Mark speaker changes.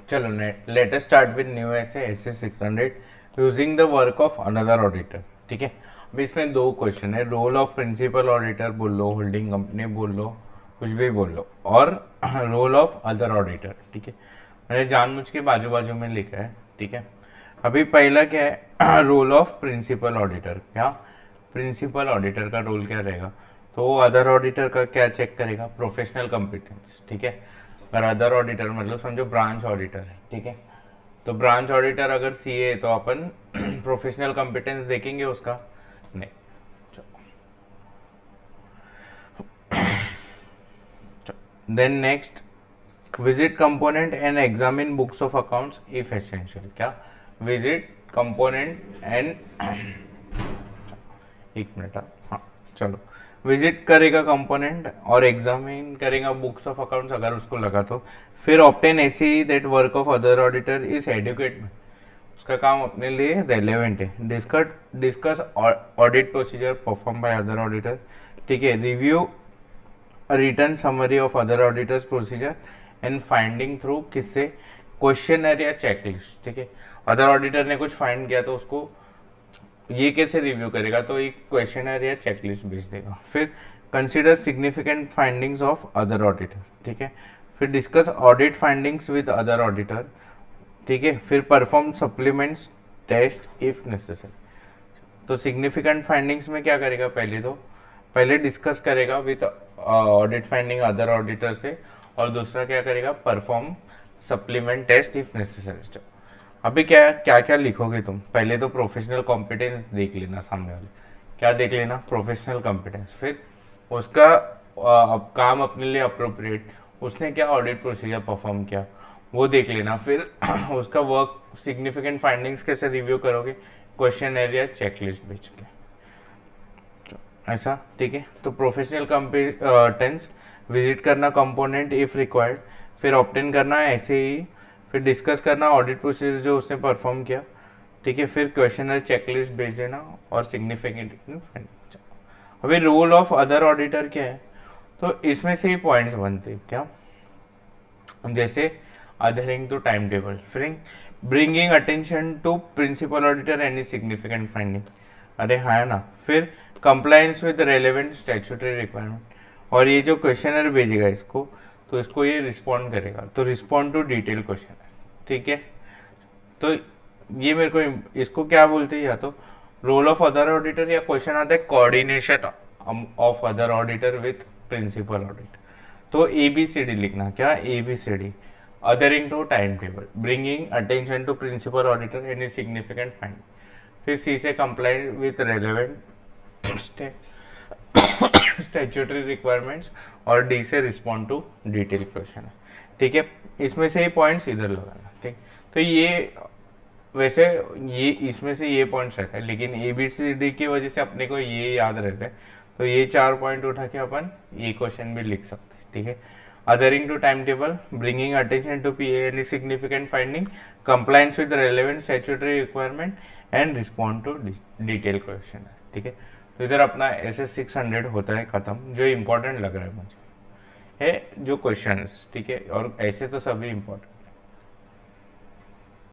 Speaker 1: चलो let us start with new ऐसे ऐसे 600 using the work of another auditor. ठीक है, अभी इसमें दो क्वेश्चन है, रोल ऑफ प्रिंसिपल ऑडिटर बोल लो, होल्डिंग कंपनी बोल लो, कुछ भी बोल लो, और रोल ऑफ अदर ऑडिटर। ठीक है, मैंने जानबूझ के बाजू बाजू में लिखा है। ठीक है, अभी पहला क्या है, रोल ऑफ प्रिंसिपल ऑडिटर। क्या प्रिंसिपल ऑडिटर का रोल क्या रहेगा? तो वो अदर ऑडिटर का क्या चेक करेगा? Professional competence. ठीक है, अगर अदर ऑडिटर मतलब समझो ब्रांच ऑडिटर है। ठीक है, तो ब्रांच ऑडिटर अगर सीए तो अपन प्रोफेशनल कॉम्पिटेंस देखेंगे उसका? नहीं। Then next, visit component and examine books of accounts if essential. क्या विजिट कंपोनेंट एंड एक मिनट, हाँ चलो, विजिट करेगा कंपोनेंट और एग्जामिन करेगा बुक्स ऑफ अकाउंट्स अगर उसको लगा तो। फिर ऑप्टेन ऐसी that work of other auditor is adequate, उसका काम अपने लिए रेलेवेंट है। Discuss audit procedure perform by other auditor. ठीक है, review return summary of other auditors procedure and finding through किससे? क्वेश्चनर या चेकलिस्ट। ठीक है, अदर ऑडिटर ने कुछ फाइंड किया तो उसको ये कैसे रिव्यू करेगा? तो एक क्वेश्चनर या चेकलिस्ट भेज देगा। फिर consider significant findings of other auditor. ठीक है, फिर discuss audit findings with other auditor. ठीक है, फिर perform supplements test if necessary. तो सिग्निफिकेंट फाइंडिंग्स में क्या करेगा? पहले डिस्कस करेगा with audit finding other auditor से, और दूसरा क्या करेगा? Perform supplement test if necessary. अभी क्या क्या क्या लिखोगे तुम? पहले तो प्रोफेशनल कॉम्पिटेंस देख लेना, सामने वाले क्या देख लेना? Professional competence. फिर उसका काम अपने लिए अप्रोप्रिएट, उसने क्या ऑडिट प्रोसीजर परफॉर्म किया वो देख लेना। फिर उसका वर्क सिग्निफिकेंट फाइंडिंग्स कैसे रिव्यू करोगे? क्वेश्चन एरिया चेकलिस्ट भेज के, ऐसा। ठीक है, तो प्रोफेशनल कॉम्पिटेंस, विजिट करना कंपोनेंट इफ रिक्वायर्ड, फिर ऑप्टेन करना ऐसे ही, फिर डिस्कस करना ऑडिट प्रोसीजर जो उसने परफॉर्म किया। ठीक है, फिर क्वेश्चनर चेकलिस्ट भेज देना और सिग्निफिकेंट फाइंडिंग। अभी रोल ऑफ अदर ऑडिटर क्या है? तो इसमें से ही पॉइंट्स बनते हैं। क्या? जैसे अधरिंग टू टाइम टेबल, फिर bringing attention to principal auditor any significant finding, अरे हाँ ना। फिर compliance with relevant statutory requirement, और ये जो क्वेश्चनर भेजेगा इसको, तो इसको ये रिस्पॉन्ड करेगा, तो रिस्पॉन्ड टू डिटेल क्वेश्चन। ठीक है, तो ये मेरे को इसको क्या बोलते हैं? या तो रोल ऑफ अदर ऑडिटर, या क्वेश्चन आता है coordination of other auditor with principal auditor. तो ABCD लिखना। क्या? ABCD, adhering to time table, bringing attention to principal auditor any significant finding, फिर C से comply with relevant statutory requirements, और D से रिस्पॉन्ड टू डिटेल क्वेश्चन। ठीक है, इसमें से ही पॉइंट्स इधर लगाना। ठीक, तो ये वैसे ये इसमें से ये पॉइंट्स रहता है, लेकिन ABCD की वजह से अपने को ये याद रहता है, तो ये 4 पॉइंट उठा के अपन ये क्वेश्चन भी लिख सकते हैं। ठीक है, adhering to time table, bringing attention to any significant finding, compliance with relevant statutory requirement and respond to detail question. ठीक है, तो इधर अपना SS 600 होता है खत्म। जो इम्पोर्टेंट लग रहा है मुझे है जो क्वेश्चन। ठीक है, और ऐसे तो सभी इम्पोर्टेंट।